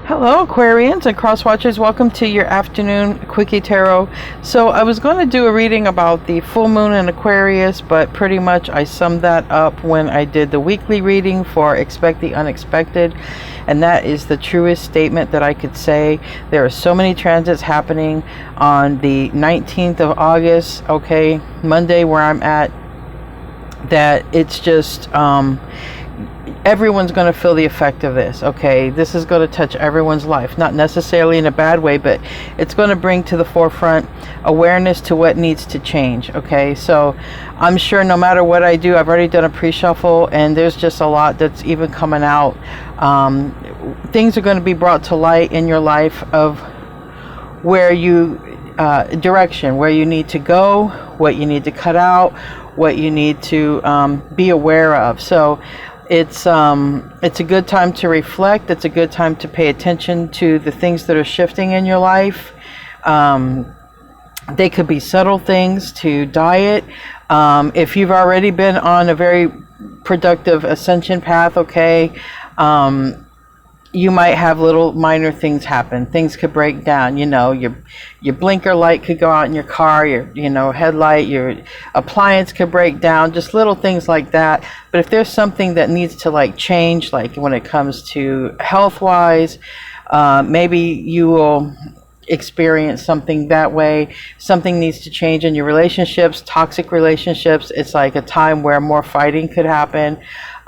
Hello, Aquarians and Cross Watchers. Welcome to your afternoon Quickie Tarot. So I was going to do a reading about the full moon in Aquarius, but pretty much I summed that up when I did the weekly reading for Expect the Unexpected. And that is the truest statement that I could say. There are so many transits happening on the 19th of August, okay, Monday where I'm at, that it's just everyone's going to feel the effect of this. Okay, this is going to touch everyone's life, not necessarily in a bad way, but it's going to bring to the forefront awareness to what needs to change. Okay, so I'm sure no matter what I do, I've already done a pre-shuffle and there's just a lot that's even coming out. Things are going to be brought to light in your life of where you direction, where you need to go, what you need to cut out, what you need to be aware of. So it's a good time to reflect. It's a good time to pay attention to the things that are shifting in your life. They could be subtle things to diet. If you've already been on a very productive ascension path, okay, you might have little minor things happen. Things could break down. You know, your blinker light could go out in your car, your headlight, your appliance could break down, just little things like that. But if there's something that needs to change, like when it comes to health wise, maybe you will experience something that way. Something needs to change in your relationships, toxic relationships. It's like a time where more fighting could happen.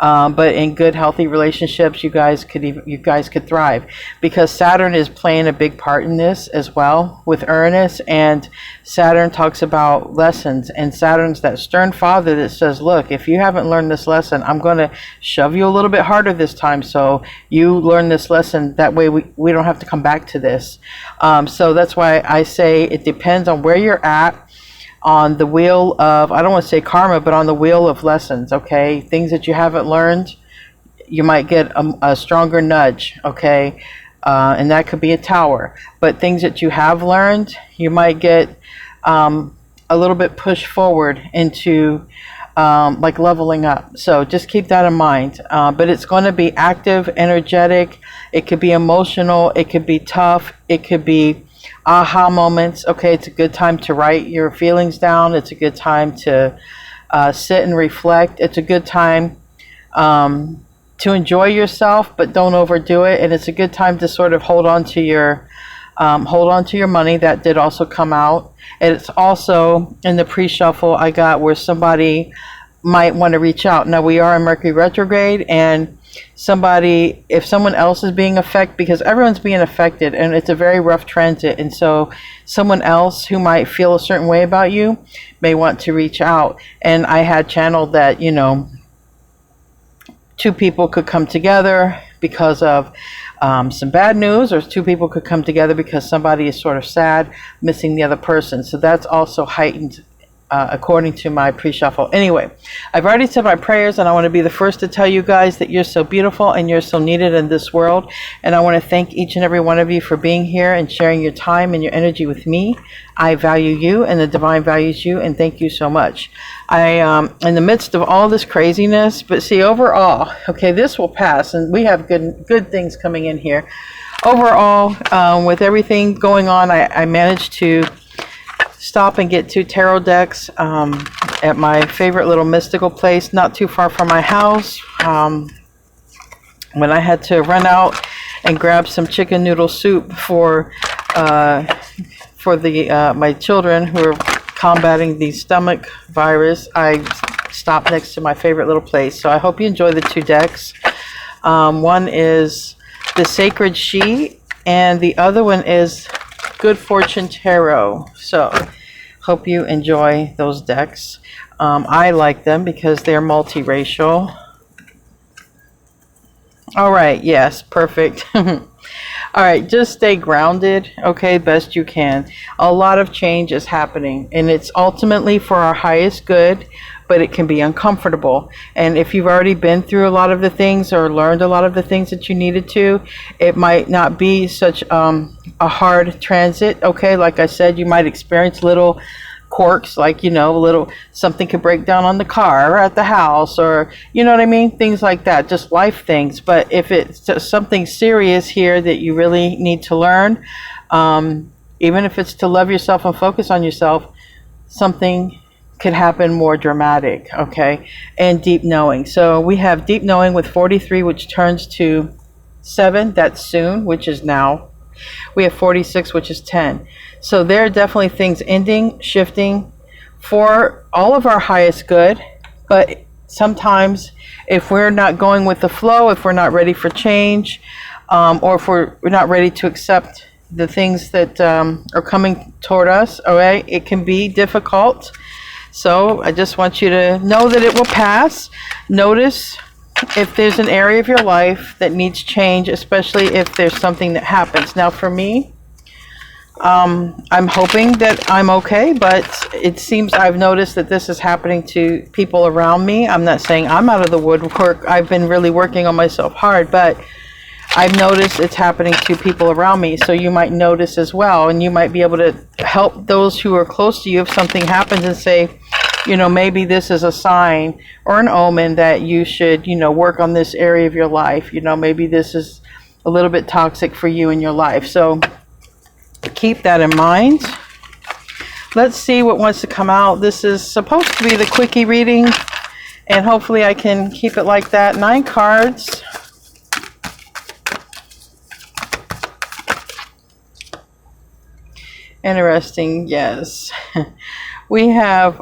But in good, healthy relationships, you guys could thrive, because Saturn is playing a big part in this as well with Uranus, and Saturn talks about lessons, and Saturn's that stern father that says, look, if you haven't learned this lesson, I'm going to shove you a little bit harder this time, so you learn this lesson. That way we don't have to come back to this. So that's why I say it depends on where you're at on the wheel of, I don't want to say karma, but on the wheel of lessons. Okay, things that you haven't learned, you might get a stronger nudge. Okay, and that could be a tower. But things that you have learned, you might get a little bit pushed forward into like leveling up. So just keep that in mind. But it's going to be active, energetic. It could be emotional. It could be tough. It could be aha moments. Okay, it's a good time to write your feelings down. It's a good time to sit and reflect. It's a good time to enjoy yourself, but don't overdo it. And it's a good time to sort of hold on to your money. That did also come out. And it's also in the pre-shuffle I got where somebody might want to reach out. Now we are in Mercury retrograde, and if someone else is being affected, because everyone's being affected and it's a very rough transit, and so someone else who might feel a certain way about you may want to reach out. And I had channeled that, two people could come together because of some bad news, or two people could come together because somebody is sort of sad, missing the other person. So that's also heightened according to my pre-shuffle. Anyway, I've already said my prayers, and I want to be the first to tell you guys that you're so beautiful and you're so needed in this world. And I want to thank each and every one of you for being here and sharing your time and your energy with me. I value you, and the divine values you, and thank you so much. In the midst of all this craziness, but see, overall, okay, this will pass, and we have good things coming in here. Overall, with everything going on, I managed to stop and get 2 tarot decks at my favorite little mystical place not too far from my house. When I had to run out and grab some chicken noodle soup for my children who are combating the stomach virus, I stopped next to my favorite little place. So I hope you enjoy the 2 decks. One is the Sacred She, and the other one is Good Fortune Tarot. So hope you enjoy those decks. I like them because they're multiracial. All right, yes, perfect. All right, just stay grounded, okay, best you can. A lot of change is happening, and it's ultimately for our highest good, but it can be uncomfortable. And if you've already been through a lot of the things or learned a lot of the things that you needed to, it might not be such a hard transit. Okay, like I said, you might experience little quirks, like, you know, little something could break down on the car or at the house, or you know what I mean, things like that, just life things. But if it's just something serious here that you really need to learn, even if it's to love yourself and focus on yourself, something could happen more dramatic, okay? And deep knowing. So we have deep knowing with 43, which turns to 7, that's soon, which is now. We have 46, which is 10. So there are definitely things ending, shifting for all of our highest good. But sometimes if we're not going with the flow, if we're not ready for change, or if we're not ready to accept the things that are coming toward us, all right, it can be difficult. So I just want you to know that it will pass. Notice if there's an area of your life that needs change, especially if there's something that happens. Now for me, I'm hoping that I'm okay, but it seems I've noticed that this is happening to people around me. I'm not saying I'm out of the woodwork. I've been really working on myself hard, but I've noticed it's happening to people around me. So you might notice as well, and you might be able to help those who are close to you if something happens and say, you know, maybe this is a sign or an omen that you should, you know, work on this area of your life. You know, maybe this is a little bit toxic for you in your life. So keep that in mind. Let's see what wants to come out. This is supposed to be the quickie reading, and hopefully I can keep it like that. 9 cards. Interesting, yes. We have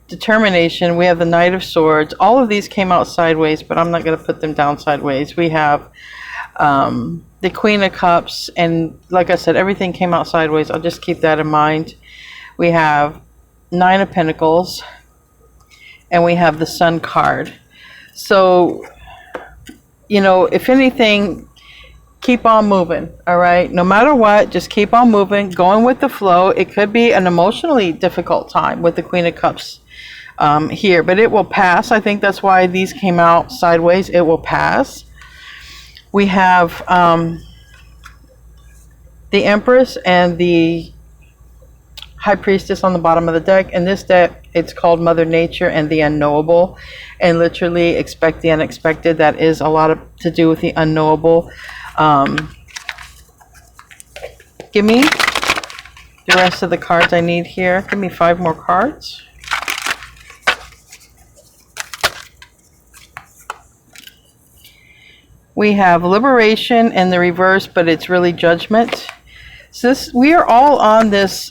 determination. We have the Knight of Swords. All of these came out sideways, but I'm not going to put them down sideways. We have the Queen of Cups, and like I said, everything came out sideways. I'll just keep that in mind. We have 9 of Pentacles, and we have the Sun card. So, you know, if anything, keep on moving, all right? No matter what, just keep on moving, going with the flow. It could be an emotionally difficult time with the Queen of Cups here, but it will pass. I think that's why these came out sideways. It will pass. We have the Empress and the High Priestess on the bottom of the deck. In this deck, it's called Mother Nature and the Unknowable, and literally expect the unexpected. That is a lot to do with the unknowable. Give me the rest of the cards I need here. Give me 5 more cards. We have liberation in the reverse, but it's really judgment. So we are all on this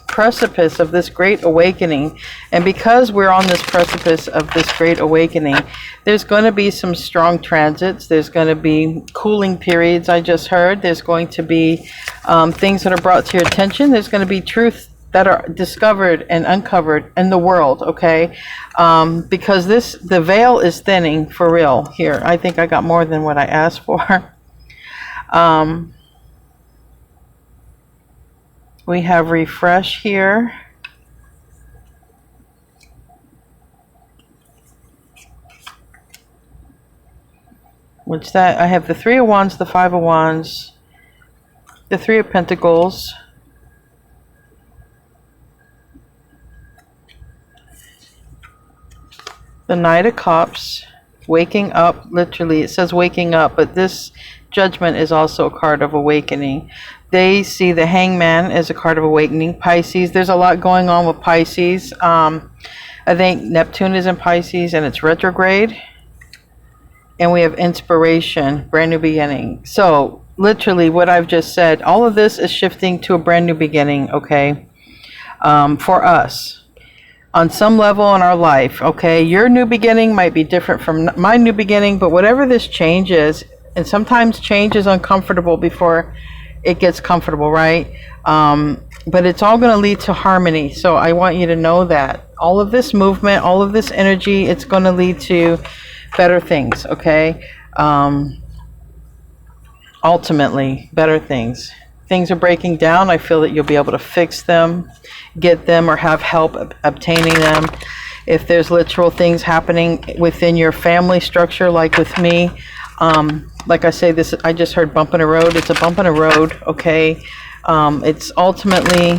precipice of this great awakening. And because we're on this precipice of this great awakening, there's going to be some strong transits. There's going to be cooling periods, I just heard. There's going to be things that are brought to your attention. There's going to be truth that are discovered and uncovered in the world, okay? Because the veil is thinning for real here. I think I got more than what I asked for. We have refresh here. Which that, I have the 3 of Wands, the 5 of Wands, the 3 of Pentacles, the Knight of Cups, waking up. Literally, it says waking up, but this judgment is also a card of awakening. They see the Hangman as a card of awakening. Pisces, there's a lot going on with Pisces. I think Neptune is in Pisces and it's retrograde. And we have inspiration, brand new beginning. So literally what I've just said, all of this is shifting to a brand new beginning, okay? For us, on some level in our life, okay? Your new beginning might be different from my new beginning, but whatever this change is, and sometimes change is uncomfortable before it gets comfortable, right? But it's all going to lead to harmony. So I want you to know that all of this movement, all of this energy, it's going to lead to better things, okay? Ultimately, better things. Things are breaking down. I feel that you'll be able to fix them, get them, or have help obtaining them. If there's literal things happening within your family structure, like with me, like I say, this, I just heard bump in a road. It's a bump in a road, okay? It's ultimately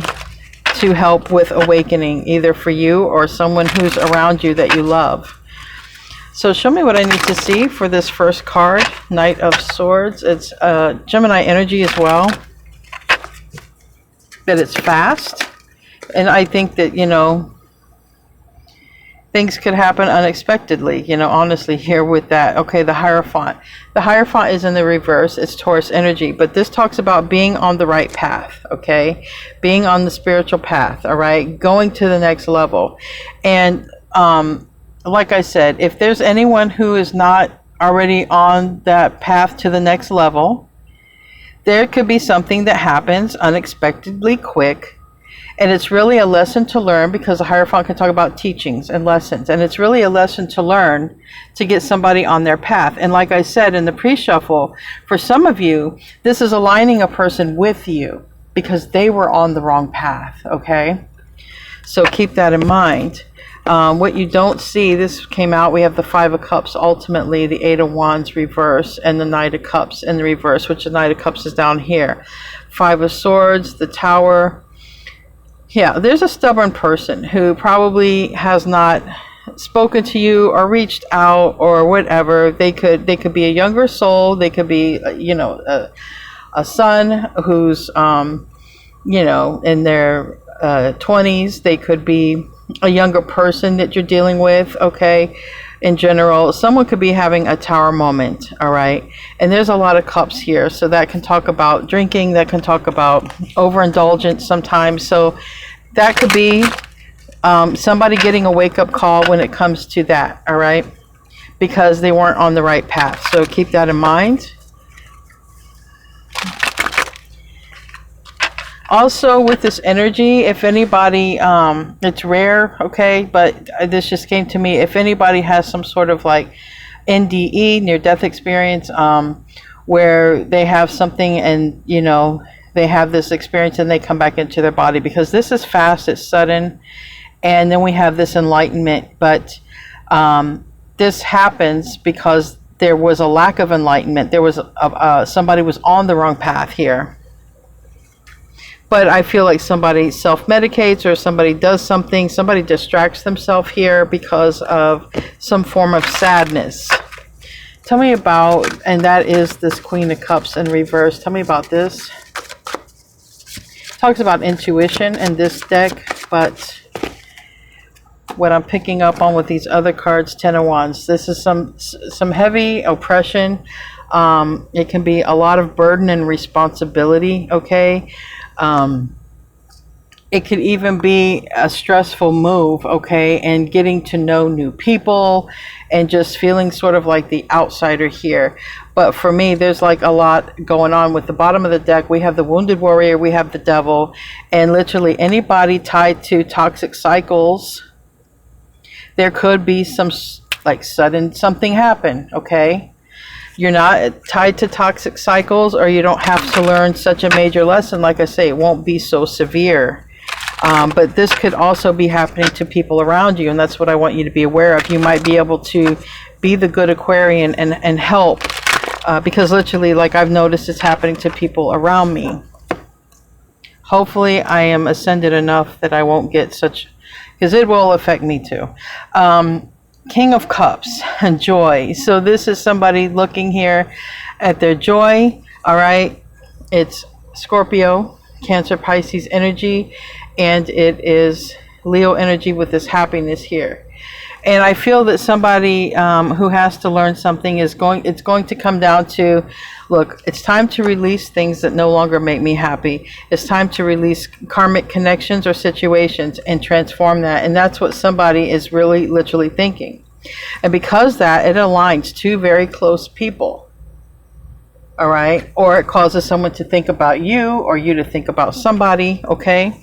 to help with awakening, either for you or someone who's around you that you love. So show me what I need to see for this first card, Knight of Swords. It's Gemini energy as well. That it's fast. And I think that, you know, things could happen unexpectedly, you know, honestly, here with that. Okay, the Hierophant. The Hierophant is in the reverse. It's Taurus energy. But this talks about being on the right path, okay? Being on the spiritual path, all right? Going to the next level. And like I said, if there's anyone who is not already on that path to the next level, there could be something that happens unexpectedly quick. And it's really a lesson to learn, because the Hierophant can talk about teachings and lessons. And it's really a lesson to learn to get somebody on their path. And like I said in the pre-shuffle, for some of you, this is aligning a person with you because they were on the wrong path, okay? So keep that in mind. What you don't see, this came out, we have the Five of Cups, ultimately the Eight of Wands reverse, and the Knight of Cups in the reverse, which the Knight of Cups is down here. Five of Swords, the Tower. Yeah, there's a stubborn person who probably has not spoken to you or reached out or whatever. They could be a younger soul. They could be, you know, a son who's, you know, in their 20s. They could be a younger person that you're dealing with, okay? In general, someone could be having a tower moment, all right? And there's a lot of cups here, so that can talk about drinking, that can talk about overindulgence sometimes. So that could be somebody getting a wake-up call when it comes to that, all right? Because they weren't on the right path. So keep that in mind. Also, with this energy, if anybody, it's rare, okay, but this just came to me. If anybody has some sort of like NDE, near-death experience, where they have something and, you know, they have this experience and they come back into their body, because this is fast, it's sudden, and then we have this enlightenment. But this happens because there was a lack of enlightenment. There was somebody was on the wrong path here. But I feel like somebody self-medicates, or somebody does something, somebody distracts themselves here because of some form of sadness. Tell me about, and that is this Queen of Cups in reverse. Tell me about this. Talks about intuition in this deck, but what I'm picking up on with these other cards, Ten of Wands, this is some heavy oppression. It can be a lot of burden and responsibility, okay? It could even be a stressful move, okay, and getting to know new people and just feeling sort of like the outsider here. But for me, there's like a lot going on. With the bottom of the deck, we have the Wounded Warrior, we have the Devil, and literally anybody tied to toxic cycles, there could be some like sudden something happen, okay? You're not tied to toxic cycles, or you don't have to learn such a major lesson. Like I say, it won't be so severe. But this could also be happening to people around you, and that's what I want you to be aware of. You might be able to be the good Aquarian and help, because literally, like I've noticed, it's happening to people around me. Hopefully, I am ascended enough that I won't get such, because it will affect me too. King of Cups and joy. So this is somebody looking here at their joy. All right. It's Scorpio, Cancer, Pisces energy, and it is Leo energy with this happiness here. And I feel that somebody who has to learn something it's going to come down to, look, it's time to release things that no longer make me happy. It's time to release karmic connections or situations and transform that. And that's what somebody is really literally thinking. And because that, it aligns two very close people. All right. Or it causes someone to think about you, or you to think about somebody. Okay.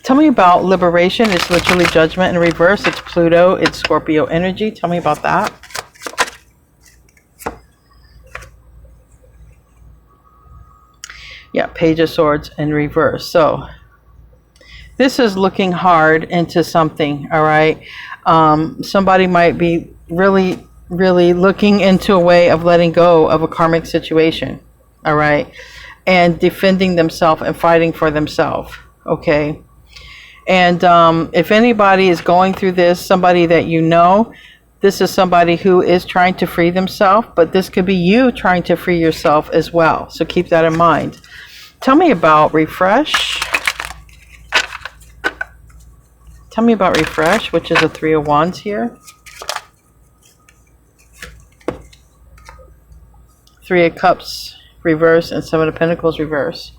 Tell me about liberation. It's literally judgment in reverse. It's Pluto. It's Scorpio energy. Tell me about that. Yeah, Page of Swords in reverse. So this is looking hard into something, all right? Somebody might be really, really looking into a way of letting go of a karmic situation, all right? And defending themselves and fighting for themselves, okay? And if anybody is going through this, somebody that you know, this is somebody who is trying to free themselves, but this could be you trying to free yourself as well. So keep that in mind. Tell me about refresh. Tell me about refresh, which is a 3 of Wands here. 3 of Cups reverse and 7 of Pentacles reverse.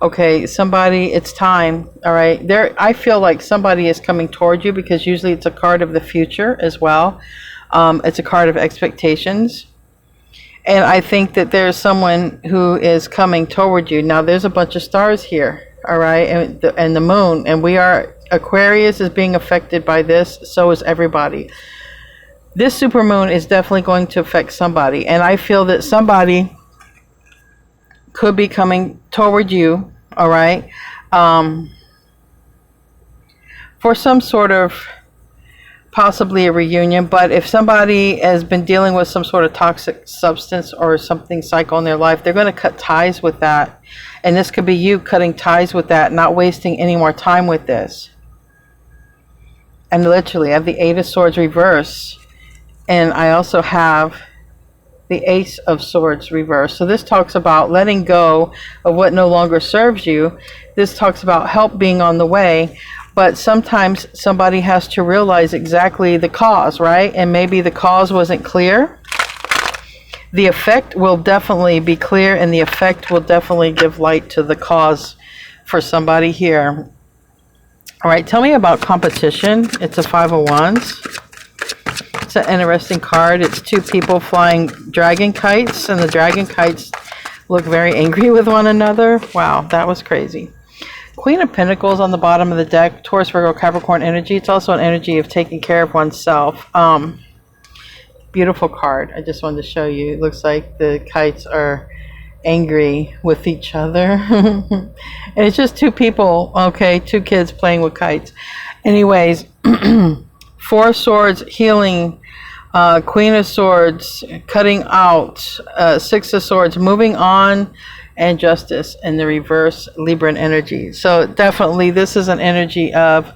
Okay, somebody, it's time. All right, there. I feel like somebody is coming toward you, because usually it's a card of the future as well. It's a card of expectations, and I think that there's someone who is coming toward you. Now, there's a bunch of stars here. All right, and the moon, and we are Aquarius is being affected by this. So is everybody. This supermoon is definitely going to affect somebody, and I feel that somebody could be coming toward you, all right, for some sort of, possibly a reunion. But if somebody has been dealing with some sort of toxic substance or something cycle in their life, they're going to cut ties with that. And this could be you cutting ties with that, not wasting any more time with this. And literally, I have the 8 of Swords reverse, and I also have the Ace of Swords reverse. So this talks about letting go of what no longer serves you. This talks about help being on the way. But sometimes somebody has to realize exactly the cause, right? And maybe the cause wasn't clear. The effect will definitely be clear, and the effect will definitely give light to the cause for somebody here. All right, tell me about competition. It's a 5 of Wands. It's an interesting card. It's 2 people flying dragon kites, and the dragon kites look very angry with one another. Wow, that was crazy. Queen of Pentacles on the bottom of the deck, Taurus, Virgo, Capricorn energy. It's also an energy of taking care of oneself. Beautiful card. I just wanted to show you. It looks like the kites are angry with each other. And it's just 2 people, okay, 2 kids playing with kites. Anyways, 4 of Swords, healing. Queen of Swords, cutting out. 6 of Swords, moving on. And Justice in the reverse, Libran energy. So definitely this is an energy of,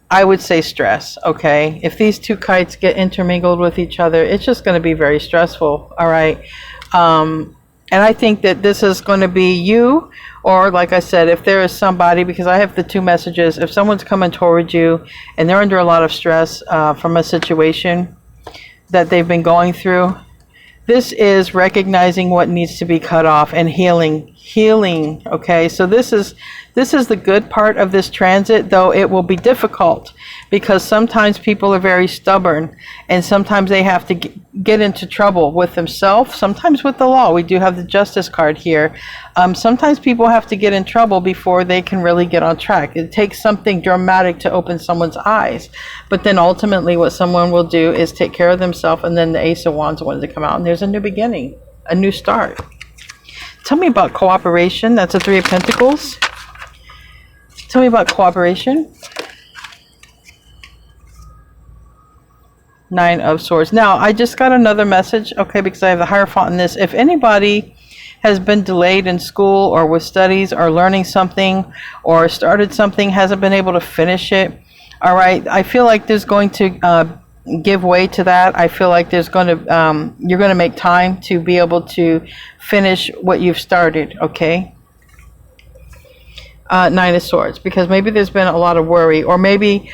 I would say, stress. Okay, if these 2 kites get intermingled with each other, it's just going to be very stressful. All right. And I think that this is going to be you, or like I said, if there is somebody, because I have the 2 messages, if someone's coming towards you and they're under a lot of stress from a situation that they've been going through, this is recognizing what needs to be cut off and healing. Okay, so this is the good part of this transit, though it will be difficult, because sometimes people are very stubborn, and sometimes they have to get into trouble with themselves, sometimes with the law. We do have the Justice card here. Sometimes people have to get in trouble before they can really get on track. It takes something dramatic to open someone's eyes, but then ultimately what someone will do is take care of themselves, and then the Ace of Wands wanted to come out, and there's a new beginning, a new start. Tell me about cooperation. That's a 3 of Pentacles. Tell me about cooperation. 9 of Swords. Now, I just got another message, okay, because I have the Hierophant in this. If anybody has been delayed in school or with studies or learning something or started something, hasn't been able to finish it, all right, I feel like there's going to give way to that. I feel like there's going to, you're going to make time to be able to finish what you've started, okay? 9 of Swords, because maybe there's been a lot of worry, or maybe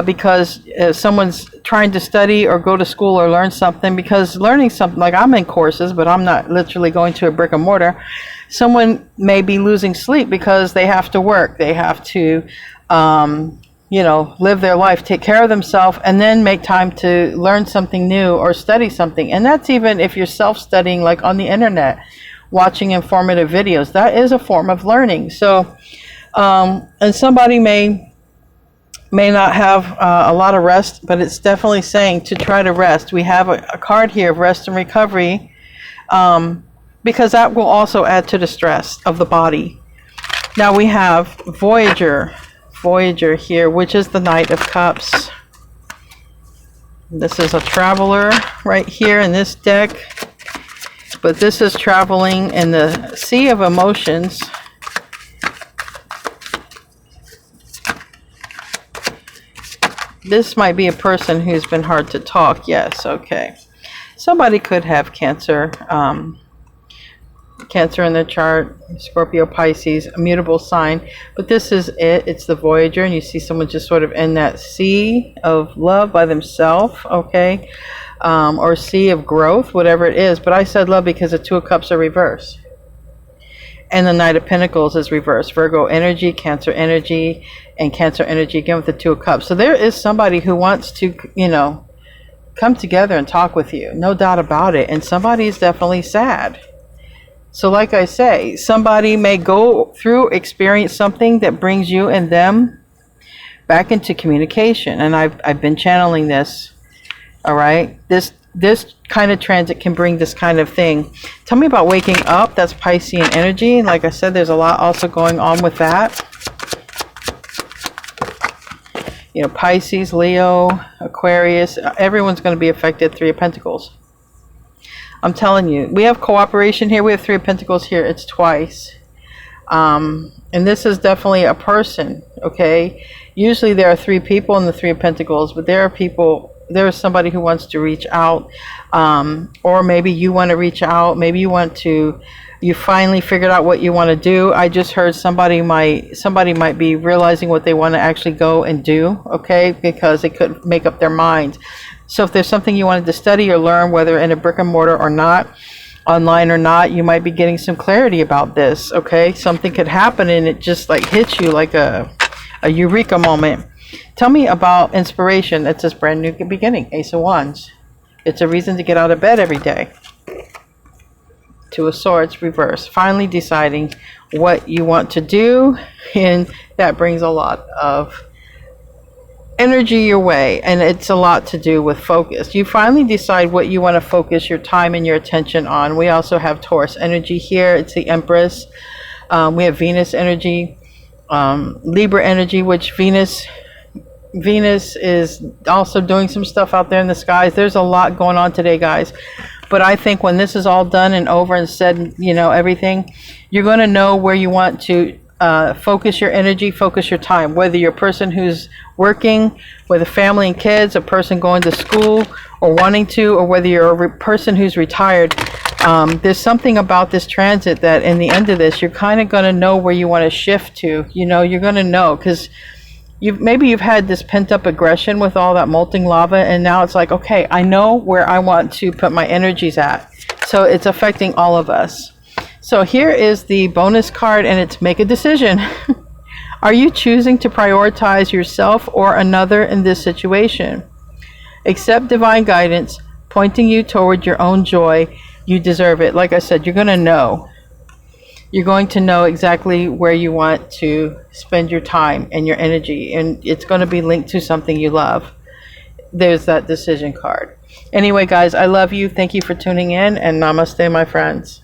because someone's trying to study or go to school or learn something, because learning something, like I'm in courses, but I'm not literally going to a brick and mortar. Someone may be losing sleep because they have to work. They have to, you know, live their life, take care of themselves, and then make time to learn something new or study something. And that's even if you're self-studying, like on the internet, watching informative videos. That is a form of learning. So, and somebody may not have a lot of rest, but it's definitely saying to try to rest. We have a card here of rest and recovery, because that will also add to the stress of the body. Now we have Voyager here, which is the Knight of Cups. This is a traveler right here in this deck, but this is traveling in the sea of emotions. This might be a person who's been hard to talk. Yes, okay. Somebody could have Cancer. Cancer in their chart, Scorpio, Pisces, a mutable sign. But this is it. It's the Voyager, and you see someone just sort of in that sea of love by themselves, okay? Or sea of growth, whatever it is. But I said love because the Two of Cups are reversed. And the Knight of Pentacles is reversed. Virgo energy, Cancer energy, and Cancer energy again with the Two of Cups. So there is somebody who wants to, you know, come together and talk with you. No doubt about it. And somebody is definitely sad. So like I say, somebody may go through, experience something that brings you and them back into communication. And I've been channeling this. All right. This kind of transit can bring this kind of thing. Tell me about waking up. That's Piscean energy. And like I said, there's a lot also going on with that. You know, Pisces, Leo, Aquarius, everyone's going to be affected. Three of Pentacles. I'm telling you, we have cooperation here. We have Three of Pentacles here. It's twice. And this is definitely a person, okay? Usually there are three people in the Three of Pentacles, but there are people, there's somebody who wants to reach out, or maybe you want to reach out. Maybe you finally figured out what you want to do. I just heard somebody might be realizing what they want to actually go and do, okay? Because they couldn't make up their minds. So if there's something you wanted to study or learn, whether in a brick and mortar or not, online or not, you might be getting some clarity about this, okay? Something could happen and it just like hits you like a eureka moment. Tell me about inspiration. It's this brand new beginning. Ace of Wands. It's a reason to get out of bed every day. Two of Swords, reverse. Finally deciding what you want to do, and that brings a lot of energy your way, and it's a lot to do with focus. You finally decide what you want to focus your time and your attention on. We also have Taurus energy here. It's the Empress. We have Venus energy, Libra energy, which Venus is also doing some stuff out there in the skies. There's a lot going on today, guys. But I think when this is all done and over and said, you know, everything, you're going to know where you want to focus your energy, focus your time. Whether you're a person who's working with a family and kids, a person going to school or wanting to, or whether you're a person who's retired, there's something about this transit that in the end of this, you're kind of going to know where you want to shift to. You know, you're going to know, because maybe you've had this pent-up aggression with all that molten lava, and now it's like, okay, I know where I want to put my energies at. So it's affecting all of us. So here is the bonus card, and it's make a decision. Are you choosing to prioritize yourself or another in this situation? Accept divine guidance, pointing you toward your own joy. You deserve it. Like I said, you're going to know. You're going to know exactly where you want to spend your time and your energy, and it's going to be linked to something you love. There's that decision card. Anyway, guys, I love you. Thank you for tuning in, and namaste, my friends.